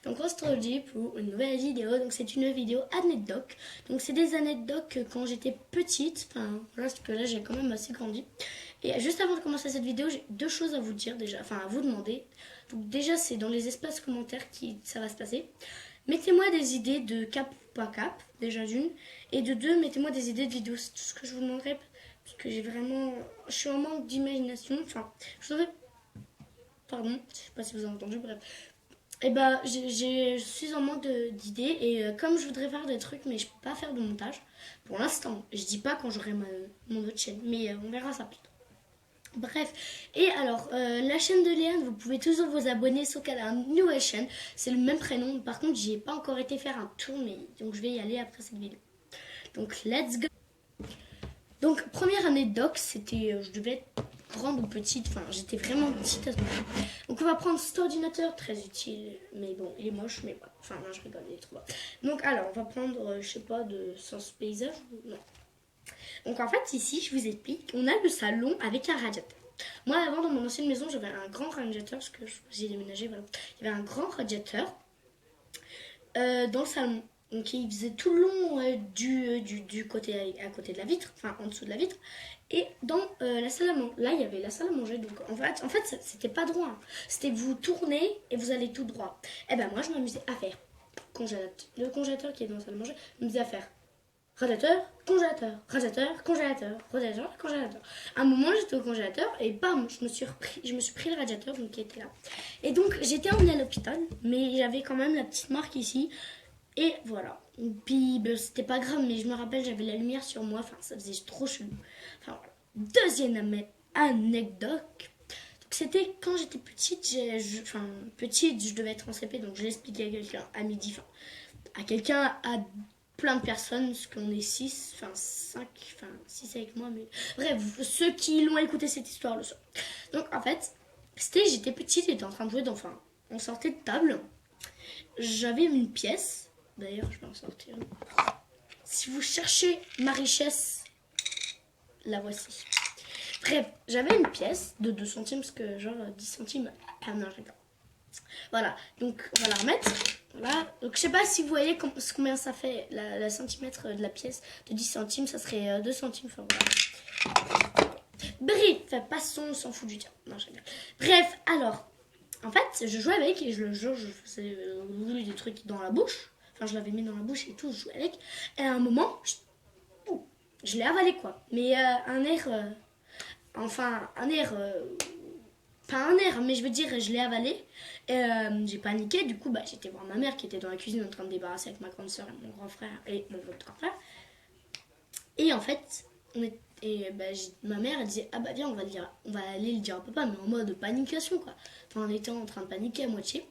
Donc on se retrouve aujourd'hui pour une nouvelle vidéo. Donc c'est une vidéo anecdote. Donc c'est des anecdotes quand j'étais petite. Enfin voilà, parce que là j'ai quand même assez grandi. Et juste avant de commencer cette vidéo, j'ai deux choses à vous dire déjà, enfin à vous demander. Donc déjà c'est dans les espaces commentaires qui ça va se passer. Mettez-moi des idées de cap ou pas cap, déjà d'une. Et de deux, mettez-moi des idées de vidéos. C'est tout ce que je vous demanderai. Parce que je suis en manque d'imagination. Enfin, je voudrais. Pardon, je sais pas si vous avez entendu, bref. Et bah, je suis en manque d'idées et comme je voudrais faire des trucs, mais je peux pas faire de montage pour l'instant. Je dis pas quand j'aurai mon autre chaîne, mais on verra ça plus tard. Bref, et alors, la chaîne de Léane, vous pouvez toujours vous abonner, sauf qu'elle a une nouvelle chaîne. C'est le même prénom, par contre, j'y ai pas encore été faire un tour, mais donc je vais y aller après cette vidéo. Donc, let's go! Donc, première anecdote, c'était, je devais être grande ou petite, enfin, j'étais vraiment petite à ce moment-là. Donc, on va prendre cet ordinateur, très utile, mais bon, il est moche, mais bon, enfin, non, je rigole, il est trop bas. Donc, alors, on va prendre, je sais pas, de sens paysage, non. Donc, en fait, ici, je vous explique, on a le salon avec un radiateur. Moi, avant, dans mon ancienne maison, j'avais un grand radiateur, parce que j'ai déménagé, voilà. Il y avait un grand radiateur dans le salon. Donc il faisait tout le long du côté à côté de la vitre, enfin en dessous de la vitre, et dans la salle à manger. Là il y avait la salle à manger, donc en fait c'était pas droit. Hein. C'était vous tournez et vous allez tout droit. Et ben moi je m'amusais à faire le congélateur qui est dans la salle à manger, je m'amusais à faire radiateur, congélateur, radiateur, congélateur, radiateur, congélateur. À un moment j'étais au congélateur et bam, je me suis pris le radiateur donc qui était là. Et donc j'étais emmenée à l'hôpital, mais j'avais quand même la petite marque ici. Et voilà. Puis ben, c'était pas grave, mais je me rappelle, j'avais la lumière sur moi. Enfin, ça faisait trop chelou. Enfin voilà. Deuxième anecdote. Donc c'était quand j'étais petite. Petite, je devais être en CP, donc je l'expliquais à quelqu'un à midi. Enfin, à quelqu'un, à plein de personnes, parce qu'on est 6, enfin 5, enfin 6 avec moi, mais bref, ceux qui l'ont écouté cette histoire le soir. Donc en fait, j'étais petite, j'étais en train de jouer, enfin, on sortait de table. J'avais une pièce. D'ailleurs, je vais en sortir. Si vous cherchez ma richesse, la voici. Bref, j'avais une pièce de 2 centimes, parce que genre 10 centimes. Ah non, je rigole. Voilà, donc on va la remettre. Voilà, donc je sais pas si vous voyez combien ça fait la centimètre de la pièce de 10 centimes, ça serait 2 centimes. Enfin voilà. Bref, passons, on s'en fout du diable. Non, je rigole. Bref, alors, en fait, je jouais avec et je faisais des trucs dans la bouche. Enfin, je l'avais mis dans la bouche et tout, je jouais avec. Et à un moment, je l'ai avalé quoi. Mais un air. Pas un air, mais je veux dire, je l'ai avalé. Et j'ai paniqué. Du coup, bah, j'étais voir ma mère qui était dans la cuisine en train de débarrasser avec ma grande soeur et mon grand frère et mon autre grand frère. Et en fait, ma mère elle disait ah bah viens on va aller le dire à papa, mais en mode panication quoi. Enfin, on était en train de paniquer à moitié.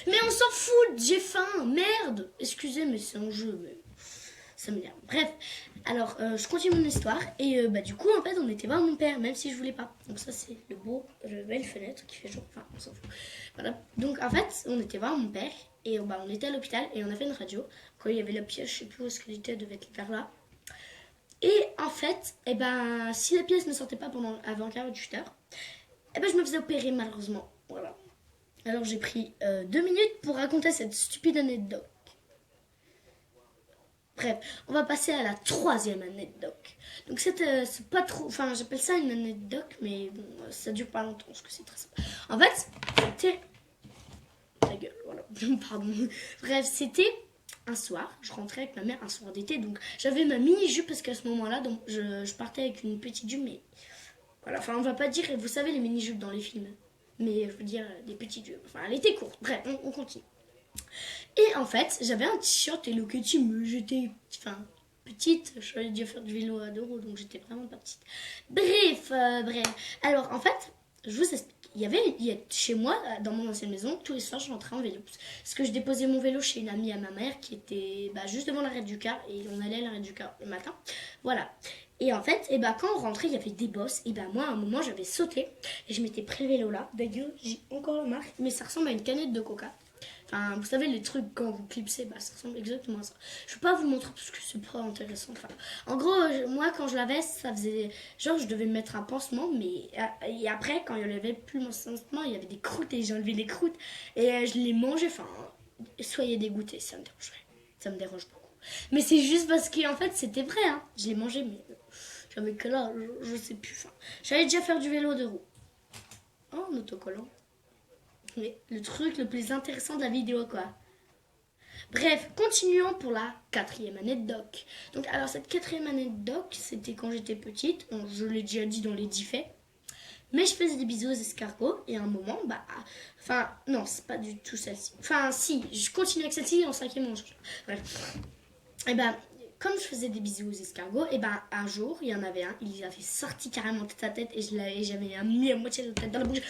Mais on s'en fout, j'ai faim, merde. Excusez, mais c'est un jeu, mais ça m'énerve. Bref, alors je continue mon histoire et du coup en fait on était voir mon père, même si je voulais pas. Donc ça c'est le belle fenêtre qui fait jour. Enfin on s'en fout. Voilà. Donc en fait on était voir mon père et on était à l'hôpital et on a fait une radio. Quand il y avait la pièce, je sais plus où est-ce qu'elle était, elle devait être vers là. Et en fait, si la pièce ne sortait pas avant 48 heures, je me faisais opérer malheureusement. Voilà. Alors j'ai pris 2 minutes pour raconter cette stupide anecdote. Bref, on va passer à la 3e anecdote. Donc c'est pas trop, enfin j'appelle ça une anecdote, mais bon, ça dure pas longtemps parce que c'est très simple. En fait, c'était ta gueule, voilà. Pardon. Bref, c'était un soir, je rentrais avec ma mère un soir d'été, donc j'avais ma mini jupe parce qu'à ce moment-là, donc je partais avec une petite jupe, mais voilà, enfin on va pas dire, vous savez les mini jupes dans les films, mais je veux dire des petites jupes. Enfin, elle était courte. Bref, on continue. Et en fait, j'avais un t-shirt Hello Kitty, mais j'étais petite, je suis dû faire du vélo à 2 roues, donc j'étais vraiment pas petite. Bref. Alors en fait, je vous explique. Chez moi, dans mon ancienne maison, tous les soirs, je rentrais en vélo. Parce que je déposais mon vélo chez une amie à ma mère qui était juste devant l'arrêt du car et on allait à l'arrêt du car le matin. Voilà. Et en fait, quand on rentrait, il y avait des bosses. Et moi, à un moment, j'avais sauté et je m'étais pris le vélo là. D'ailleurs, j'ai encore la marque, mais ça ressemble à une canette de coca. Enfin, vous savez, les trucs quand vous clipsez, bah, ça ressemble exactement à ça. Je vais pas vous montrer parce que c'est pas intéressant. Enfin, en gros, moi, quand je l'avais, ça faisait... Genre, je devais mettre un pansement, mais... Et après, quand il y avait plus mon pansement, il y avait des croûtes et j'ai enlevé les croûtes. Et je les mangeais, enfin... Soyez dégoûtés, ça me dérangerait. Ça me dérange beaucoup. Mais c'est juste parce qu'en fait, c'était vrai, hein. Je les mangeais, mais... J'avais que là, je sais plus. Enfin, j'allais déjà faire du vélo de roue. Oh, un autocollant. Mais le truc le plus intéressant de la vidéo, quoi. Bref, continuons pour la 4e année de doc. Donc, alors, cette 4e année de doc, c'était quand j'étais petite. Bon, je l'ai déjà dit dans les 10 faits. Mais je faisais des bisous aux escargots. Et à un moment, bah... Enfin, non, c'est pas du tout celle-ci. Enfin, si, je continue avec celle-ci en 5e manche. Bref. Et bah, comme je faisais des bisous aux escargots, et ben un jour, il y en avait un, il avait sorti carrément toute sa tête et j'avais mis à moitié de la tête dans la bouche.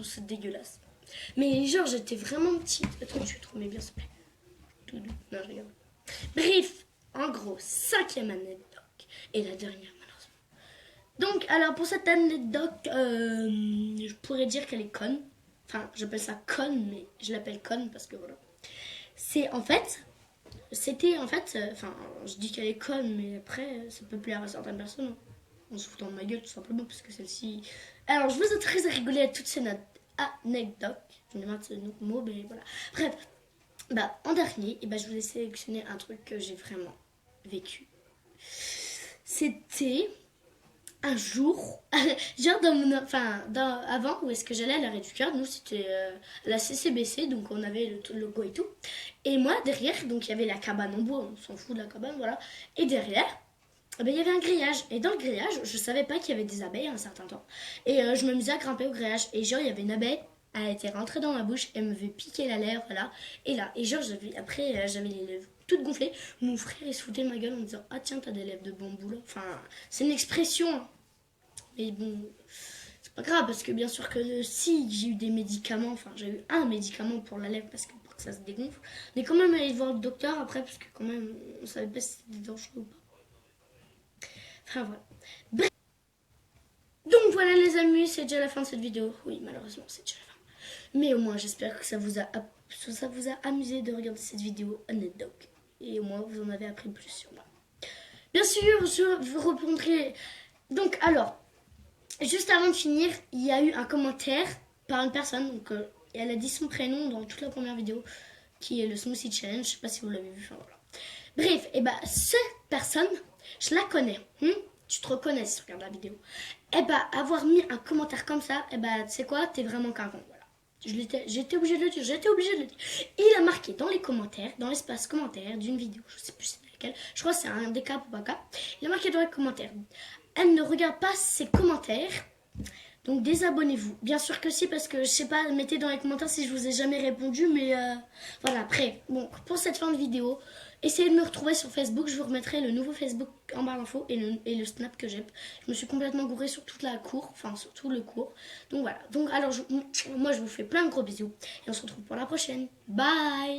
C'est dégueulasse. Mais genre, j'étais vraiment petite. Attends, tu te remets bien, s'il te plaît. Tout doux. Non, je rigole. Bref, en gros, 5e année de doc. Et la dernière, malheureusement. Donc, alors, pour cette année de doc, je pourrais dire qu'elle est conne. Enfin, j'appelle ça conne, mais je l'appelle conne parce que voilà. C'est en fait... C'était en fait, enfin, je dis qu'elle est conne, mais après, ça peut plaire à certaines personnes. Hein. En se foutant de ma gueule, tout simplement, parce que celle-ci. Alors, je vous ai très rigolé à toutes ces anecdotes. Je me demande ce mot, mais voilà. Bref, bah, en dernier, et bah, je vous ai sélectionné un truc que j'ai vraiment vécu. C'était un jour, genre avant où est-ce que j'allais à l'arrêt du cœur, nous c'était la CCBC, donc on avait le logo et tout. Et moi derrière, donc il y avait la cabane en bois, on s'en fout de la cabane, voilà. Et derrière, il y avait un grillage. Et dans le grillage, je savais pas qu'il y avait des abeilles à un certain temps. Et je m'amusais à grimper au grillage. Et genre, il y avait une abeille, elle était rentrée dans ma bouche, elle me fait piquer la lèvre, là. Et là, et genre, après, j'avais les lèvres toutes gonflées. Mon frère, il se foutait de ma gueule en me disant, ah tiens, t'as des lèvres de bambou là. Enfin, c'est une expression, hein. Mais bon, c'est pas grave parce que bien sûr que si j'ai eu des médicaments, enfin j'ai eu un médicament pour la lèvre parce que pour que ça se dégonfle, mais quand même aller voir le docteur après parce que quand même on savait pas si c'était dangereux ou pas. Enfin voilà. Bref. Donc voilà les amis, c'est déjà la fin de cette vidéo. Oui malheureusement c'est déjà la fin. Mais au moins j'espère que ça vous a amusé de regarder cette vidéo honnête doc. Et au moins vous en avez appris plus sur moi. Bien sûr je vous répondrai. Donc alors. Juste avant de finir, il y a eu un commentaire par une personne, donc elle a dit son prénom dans toute la première vidéo, qui est le Smoothie Challenge, je sais pas si vous l'avez vu, enfin voilà. Bref, et bah cette personne, je la connais, tu te reconnais si tu regardes la vidéo. Et bah avoir mis un commentaire comme ça, et bah tu sais quoi, t'es vraiment qu'un con, voilà. J'étais obligée de le dire, Il a marqué dans les commentaires, dans l'espace commentaire d'une vidéo, je sais plus c'est laquelle, je crois que c'est un décap ou pas cap, il a marqué dans les commentaires. Elle ne regarde pas ses commentaires, donc désabonnez-vous. Bien sûr que si, parce que je sais pas, mettez dans les commentaires si je vous ai jamais répondu, mais voilà, après. Bon, pour cette fin de vidéo, essayez de me retrouver sur Facebook, je vous remettrai le nouveau Facebook en barre d'infos et le Snap que j'ai. Je me suis complètement gourée sur toute la cour, enfin sur tout le cours. Donc voilà, donc alors moi je vous fais plein de gros bisous, et on se retrouve pour la prochaine. Bye!